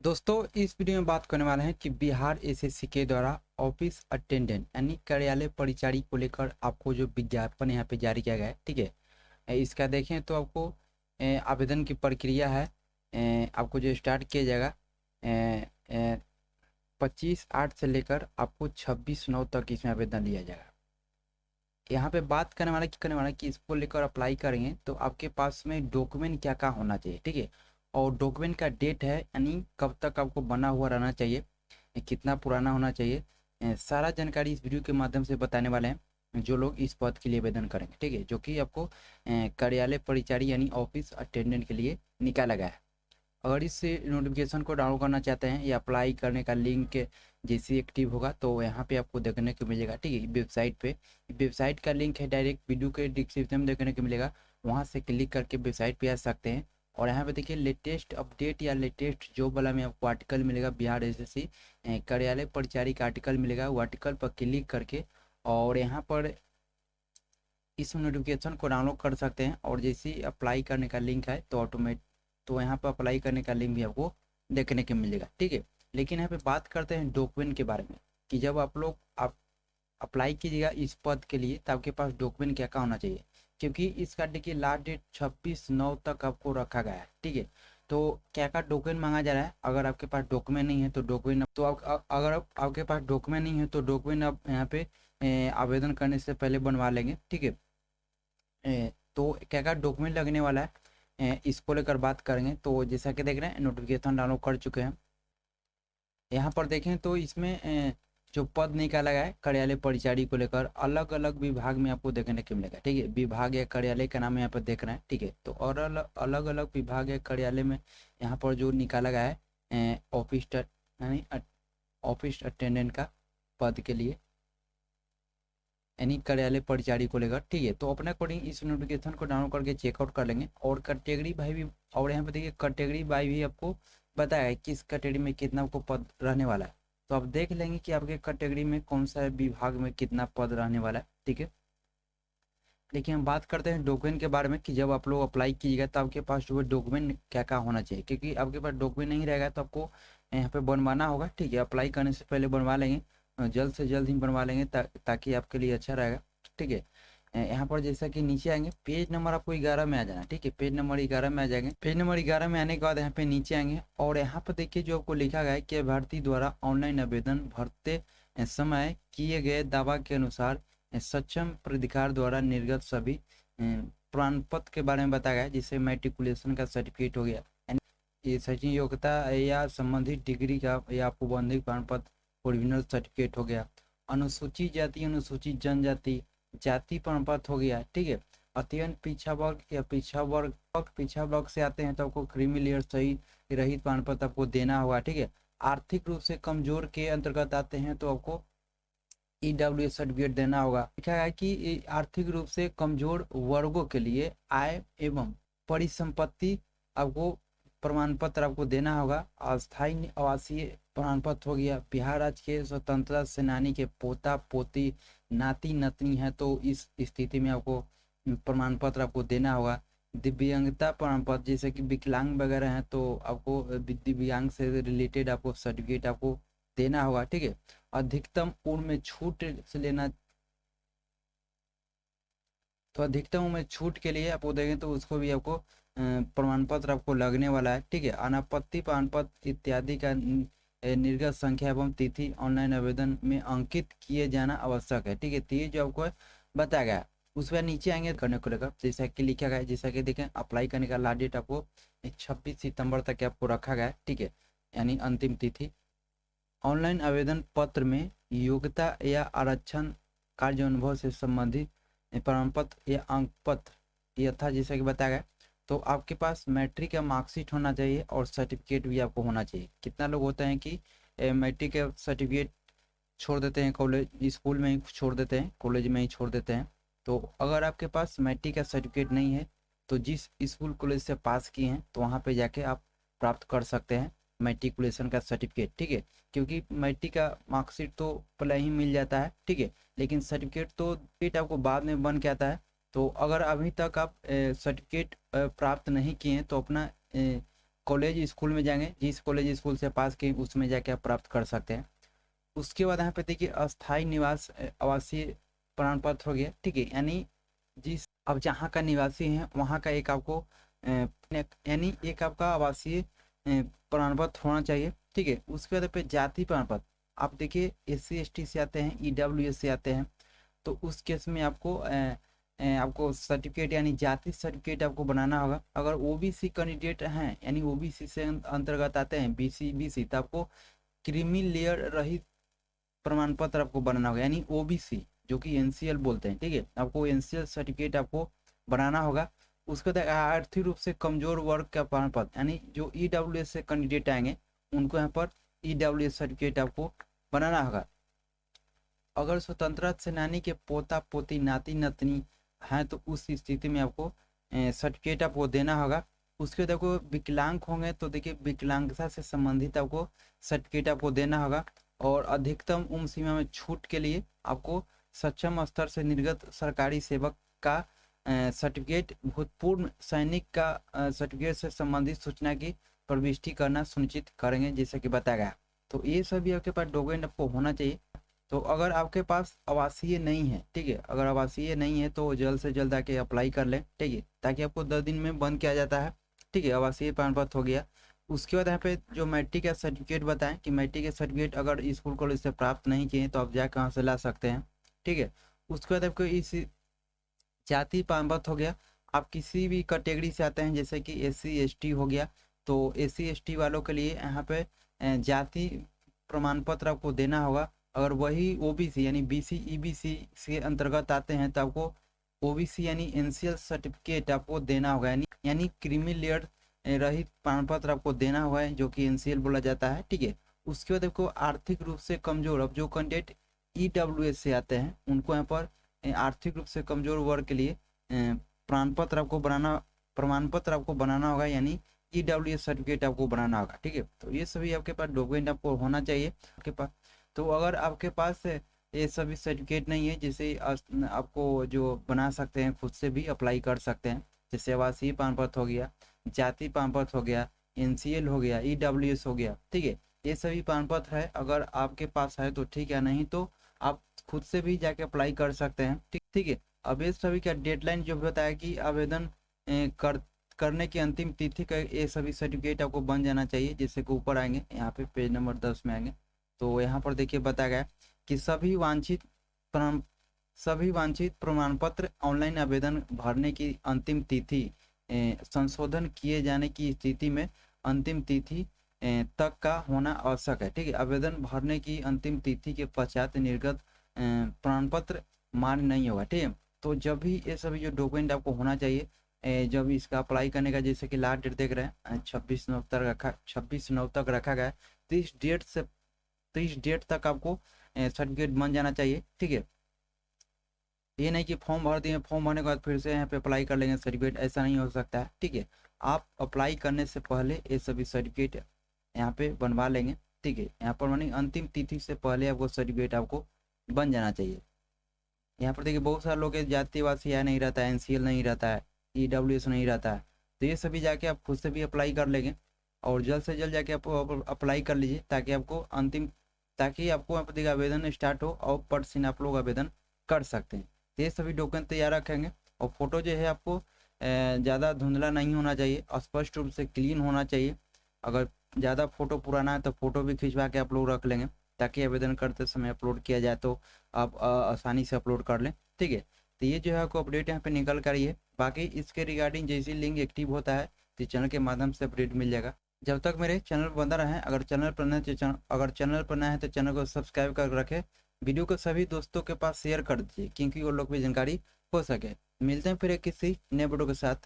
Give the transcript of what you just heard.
दोस्तों इस वीडियो में बात करने वाले हैं कि बिहार एसएससी के द्वारा ऑफिस अटेंडेंट यानी कार्यालय परिचारी को लेकर आपको जो विज्ञापन यहाँ पे जारी किया गया है, ठीक है। इसका देखें तो आपको आवेदन की प्रक्रिया है। आपको जो स्टार्ट किया जाएगा 25/8 से लेकर आपको 26/9 तक इसमें आवेदन लिया जाएगा। यहाँ पे बात करने वाला कि इसको लेकर अप्लाई करेंगे तो आपके पास में डॉक्यूमेंट क्या क्या होना चाहिए, ठीक है। और डॉक्यूमेंट का डेट है यानी कब तक आपको बना हुआ रहना चाहिए, कितना पुराना होना चाहिए, सारा जानकारी इस वीडियो के माध्यम से बताने वाले हैं जो लोग इस पद के लिए आवेदन करेंगे, ठीक है। जो कि आपको कार्यालय परिचारी यानी ऑफिस अटेंडेंट के लिए निकाला गया है। अगर इस नोटिफिकेशन को डाउनलोड करना चाहते हैं या अप्लाई करने का लिंक जैसे एक्टिव होगा तो यहाँ पे आपको देखने को मिलेगा, ठीक है। वेबसाइट पे वेबसाइट का लिंक है, डायरेक्ट वीडियो के डिस्क्रिप्शन में देखने को मिलेगा, वहाँ से क्लिक करके वेबसाइट पे आ सकते हैं। और यहाँ पे देखिए लेटेस्ट अपडेट या लेटेस्ट जॉब वाला में आपको आर्टिकल मिलेगा, बिहार एसएससी कार्यालय परिचारी का आर्टिकल मिलेगा। वो आर्टिकल पर क्लिक करके और यहाँ पर इस नोटिफिकेशन को डाउनलोड कर सकते हैं। और जैसे ही अप्लाई करने का लिंक है तो यहाँ पर अप्लाई करने का लिंक भी आपको देखने को मिलेगा, ठीक है। लेकिन यहाँ पे बात करते हैं डॉक्यूमेंट के बारे में कि जब आप अप्लाई कीजिएगा इस पद के लिए तो आपके पास डॉक्यूमेंट क्या क्या होना चाहिए, क्योंकि इसका देखिए लास्ट डेट 26/9 तक आपको रखा गया है, ठीक है। तो क्या क्या डॉक्यूमेंट मांगा जा रहा है, अगर आपके पास डॉक्यूमेंट नहीं है तो डॉक्यूमेंट तो अगर आपके पास डॉक्यूमेंट नहीं है तो डॉक्यूमेंट आप यहाँ पे आवेदन करने से पहले बनवा लेंगे, ठीक है। तो क्या क्या डॉक्यूमेंट लगने वाला है इसको लेकर बात करेंगे। तो जैसा कि देख रहे हैं नोटिफिकेशन डाउनलोड कर चुके हैं। यहाँ पर देखें तो इसमें जो पद निकाला गया है कार्यालय परिचारी को लेकर अलग अलग विभाग में आपको देखने को मिलेगा, ठीक है। विभाग या कार्यालय का नाम यहाँ पर देख रहे हैं, ठीक है। तो और अलग अलग विभाग या कार्यालय में यहाँ पर जो निकाला गया है यानी ऑफिस अटेंडेंट का पद के लिए यानी कार्यालय परिचारी को लेकर, ठीक है। तो अपने अकॉर्डिंग इस नोटिफिकेशन को डाउनलोड करके चेकआउट कर लेंगे। और कैटेगरी भाई भी, और यहाँ पे देखिए कैटेगरी भाई भी आपको बताया है किस कैटेगरी में कितना आपको पद रहने वाला है। तो आप देख लेंगे कि आपके कैटेगरी में कौन सा विभाग में कितना पद रहने वाला है, ठीक है। लेकिन हम बात करते हैं डॉक्यूमेंट के बारे में कि जब आप लोग अप्लाई कीजिएगा तो आपके पास जो है डॉक्यूमेंट क्या क्या होना चाहिए, क्योंकि आपके पास डॉक्यूमेंट नहीं रहेगा तो आपको यहाँ पे बनवाना होगा, ठीक है। अप्लाई करने से पहले बनवा लेंगे, जल्द से जल्द ही बनवा लेंगे ताकि आपके लिए अच्छा रहेगा, ठीक है। यहाँ पर जैसा कि नीचे आएंगे पेज नंबर आपको 11 में आ जाना, ठीक है। पेज नंबर 11 में आ जाएंगे। पेज नंबर 11 में आने के बाद यहाँ पे नीचे आएंगे और यहाँ पर देखिए जो आपको लिखा गया है कि अभ्यर्थी द्वारा ऑनलाइन आवेदन भरते समय किए गए दावा के अनुसार सक्षम प्राधिकार द्वारा निर्गत सभी प्रमाण पत्र के बारे में बताया गया है, जिससे मैट्रिकुलेशन का सर्टिफिकेट हो गया, ये शैक्षणिक योग्यता या संबंधित डिग्री का या आपको प्रमाण पत्र ओरिजिनल सर्टिफिकेट हो गया, अनुसूचित जाति अनुसूचित जनजाति जाति प्रमाण पत्र हो गया, ठीक है। अत्यंत पिछड़ा वर्ग या पिछड़ा वर्ग से आते हैं तो आपको क्रीमी लेयर सही रहित प्रमाण पत्र आपको देना होगा, ठीक है। आर्थिक रूप से कमजोर के अंतर्गत आते हैं तो आपको ईडब्ल्यू सर्टिफिकेट देना होगा। लिखा है कि आर्थिक रूप से कमजोर वर्गों के लिए आय एवं परिसंपत्ति आपको प्रमाण पत्र आपको देना होगा। अस्थायी आवासीय प्रमाण पत्र हो गया। बिहार राज्य के स्वतंत्रता सेनानी के पोता पोती नाती नतनी है तो इस स्थिति में आपको प्रमाण पत्र आपको देना होगा। दिव्यांगता प्रमाण पत्र जैसे कि विकलांग वगैरह हैं तो आपको दिव्यांग से रिलेटेड आपको सर्टिफिकेट आपको देना होगा, ठीक है। अधिकतम उम्र में छूट से लेना, तो अधिकतम उम्र में छूट के लिए आपको देंगे तो उसको भी आपको प्रमाण पत्र आपको लगने वाला है, ठीक है। अनापत्ति प्रमाण पत्र इत्यादि का निर्गत संख्या एवं तिथि ऑनलाइन आवेदन में अंकित किए जाना आवश्यक है, ठीक है। तो ये जो आपको बताया गया उस पर नीचे आएंगे करने को लेकर जैसा कि लिखा गया है, जैसा कि देखें अप्लाई करने का लास्ट डेट आपको 26 सितंबर तक आपको रखा गया है, ठीक है, यानी अंतिम तिथि। ऑनलाइन आवेदन पत्र में योग्यता या आरक्षण कार्य अनुभव से संबंधित प्रमाण पत्र या अंक पत्र यथा जैसा कि बताया गया। तो आपके पास मैट्रिक का मार्कशीट होना चाहिए और सर्टिफिकेट भी आपको होना चाहिए। कितना लोग होते हैं कि मैट्रिक का सर्टिफिकेट छोड़ देते हैं, कॉलेज स्कूल में ही छोड़ देते हैं, कॉलेज में ही छोड़ देते हैं। तो अगर आपके पास मैट्रिक का सर्टिफिकेट नहीं है तो जिस स्कूल कॉलेज से पास किए हैं तो वहाँ पे जाके आप प्राप्त कर सकते हैं मैट्रिकुलेशन का सर्टिफिकेट, ठीक है। क्योंकि मैट्रिक का मार्कशीट तो पहले ही मिल जाता है, ठीक है, लेकिन सर्टिफिकेट तो डेट आपको बाद में बन के आता है। तो अगर अभी तक आप सर्टिफिकेट प्राप्त नहीं किए हैं तो अपना कॉलेज स्कूल में जाएंगे, जिस कॉलेज स्कूल से पास किए उसमें जाके आप प्राप्त कर सकते हैं। उसके बाद यहाँ पे देखिए अस्थाई निवास आवासीय प्रमाण पत्र हो गया, ठीक है, यानी जिस अब जहाँ का निवासी हैं वहाँ का एक आपको यानी एक आपका आवासीय प्रमाण पत्र होना चाहिए, ठीक है। उसके बाद पे जाति प्रमाण पत्र, आप देखिए SC ST से आते हैं, EWS से आते हैं, तो उस केस में आपको सर्टिफिकेट यानी जाति सर्टिफिकेट आपको बनाना होगा। अगर OBC कैंडिडेट हैं यानी OBC से अंतर्गत आते हैं, BC तो आपको क्रीमी लेयर रहित प्रमाण पत्र आपको बनाना होगा, यानी OBC जो कि NCL बोलते हैं, ठीक है। आपको NCL सर्टिफिकेट आपको बनाना होगा। उसके बाद आर्थिक रूप से कमजोर वर्ग का प्रमाण पत्र, यानी जो EWS से कैंडिडेट आएंगे उनको यहाँ पर EWS सर्टिफिकेट आपको बनाना होगा। अगर स्वतंत्रता सेनानी के पोता पोती नाती नतनी हैं तो उस स्थिति में आपको सर्टिफिकेट आपको देना होगा। उसके बाद आपको विकलांग होंगे तो देखिए विकलांगता से संबंधित आपको सर्टिफिकेट आपको देना होगा। और अधिकतम उम्र सीमा में छूट के लिए आपको सक्षम स्तर से निर्गत सरकारी सेवक का सर्टिफिकेट, भूतपूर्व सैनिक का सर्टिफिकेट से संबंधित सूचना की प्रविष्टि करना सुनिश्चित करेंगे, जैसे कि बताया गया। तो ये सभी आपके पास डॉक्यूमेंट आपको होना चाहिए। तो अगर आपके पास आवासीय नहीं है, ठीक है, अगर आवासीय नहीं है तो जल्द से जल्द आके अप्लाई कर लें, ठीक है, ताकि आपको 10 दिन में बंद किया जाता है, ठीक है। आवासीय प्रमाण पत्र हो गया। उसके बाद यहाँ पे जो मैट्रिक का सर्टिफिकेट बताएं कि मैट्रिक का सर्टिफिकेट अगर स्कूल कॉलेज से प्राप्त नहीं किए तो आप जाकर वहाँ से ला सकते हैं, ठीक है। उसके बाद आपको इस जाति प्रमाण पत्र हो गया। आप किसी भी कैटेगरी से आते हैं जैसे कि SC ST हो गया, तो SC ST वालों के लिए यहाँ पे जाति प्रमाण पत्र आपको देना होगा। अगर वही OBC यानी BC EBC से अंतर्गत आते हैं तो आपको OBC यानी NCL सर्टिफिकेट आपको देना होगा, यानी क्रीमी लेयर रहित प्रमाण पत्र आपको देना होगा, जो कि NCL बोला जाता है, ठीक है। उसके बाद आपको आर्थिक रूप से कमजोर, अब जो कैंडिडेट EWS से आते हैं उनको यहाँ पर आर्थिक रूप से कमजोर वर्ग के लिए प्रमाण पत्र आपको बनाना होगा, यानी EWS सर्टिफिकेट आपको बनाना होगा, ठीक है। तो ये सभी आपके पास डॉक्यूमेंट आपको होना चाहिए आपके पास। तो अगर आपके पास ये सभी सर्टिफिकेट नहीं है, जैसे आपको जो बना सकते हैं खुद से भी अप्लाई कर सकते हैं, जैसे आवासीय प्रमाण पत्र हो गया, जाति प्रमाण पत्र हो गया, NCL हो गया, EWS हो गया, ठीक है। ये सभी प्रमाण पत्र है, अगर आपके पास है तो ठीक है, नहीं तो आप खुद से भी जाके अप्लाई कर सकते हैं, ठीक है। अब ये सभी का डेडलाइन जो बताया कि आवेदन करने की अंतिम तिथि का ये सभी सर्टिफिकेट आपको बन जाना चाहिए, जैसे कि ऊपर आएंगे यहाँ पे पेज नंबर 10 में आएंगे तो यहाँ पर देखिए बताया गया कि सभी वांछित प्रमाण पत्र ऑनलाइन आवेदन भरने की अंतिम तिथि संशोधन किए जाने की स्थिति में अंतिम तिथि तक का होना आवश्यक है, ठीक है। आवेदन भरने की अंतिम तिथि के पश्चात निर्गत प्रमाण पत्र मान्य नहीं होगा, ठीक है। तो जब भी ये सभी जो डॉक्यूमेंट आपको होना चाहिए जब इसका अप्लाई करने का, जैसे कि लास्ट डेट देख रहे हैं 26/9 तक रखा गया है, तो इस डेट तक आपको सर्टिफिकेट बन जाना चाहिए, ठीक है। ये नहीं कि फॉर्म भर दिए, फॉर्म भरने के बाद फिर से यहाँ पे अप्लाई कर लेंगे सर्टिफिकेट, ऐसा नहीं हो सकता है, ठीक है। आप अप्लाई करने से पहले ये सभी सर्टिफिकेट यहाँ पे बनवा लेंगे, ठीक है। यहाँ पर मानी अंतिम तिथि से पहले आपको सर्टिफिकेट आपको बन जाना चाहिए। यहाँ पर देखिए बहुत सारे लोग जातिवासी नहीं रहता है, NCL नहीं रहता है, EWS नहीं रहता है, तो ये सभी जाके आप खुद से भी अप्लाई कर लेंगे और जल्द से जल्द जाके आप अप्लाई कर लीजिए, ताकि आपको यहाँ पर देखिए आवेदन स्टार्ट हो और % आप लोग आवेदन कर सकते हैं। ये सभी डॉक्यूमेंट तैयार रखेंगे और फोटो जो है आपको ज़्यादा धुंधला नहीं होना चाहिए, स्पष्ट रूप से क्लीन होना चाहिए। अगर ज़्यादा फोटो पुराना है तो फोटो भी खिंचवा के आप लोग रख लेंगे, ताकि आवेदन करते समय अपलोड किया जाए तो आप आसानी से अपलोड कर लें, ठीक है। तो ये जो है आपको अपडेट यहाँ पे निकल कर ही है। बाकी इसके रिगार्डिंग जैसे लिंक एक्टिव होता है तो चैनल के माध्यम से अपडेट मिल जाएगा। जब तक मेरे चैनल बंदा रहे, अगर चैनल पर नए है तो चैनल को सब्सक्राइब कर रखें, वीडियो को सभी दोस्तों के पास शेयर कर दीजिए, क्योंकि वो लोग भी जानकारी हो सके। मिलते हैं फिर एक किसी नए वीडियो के साथ।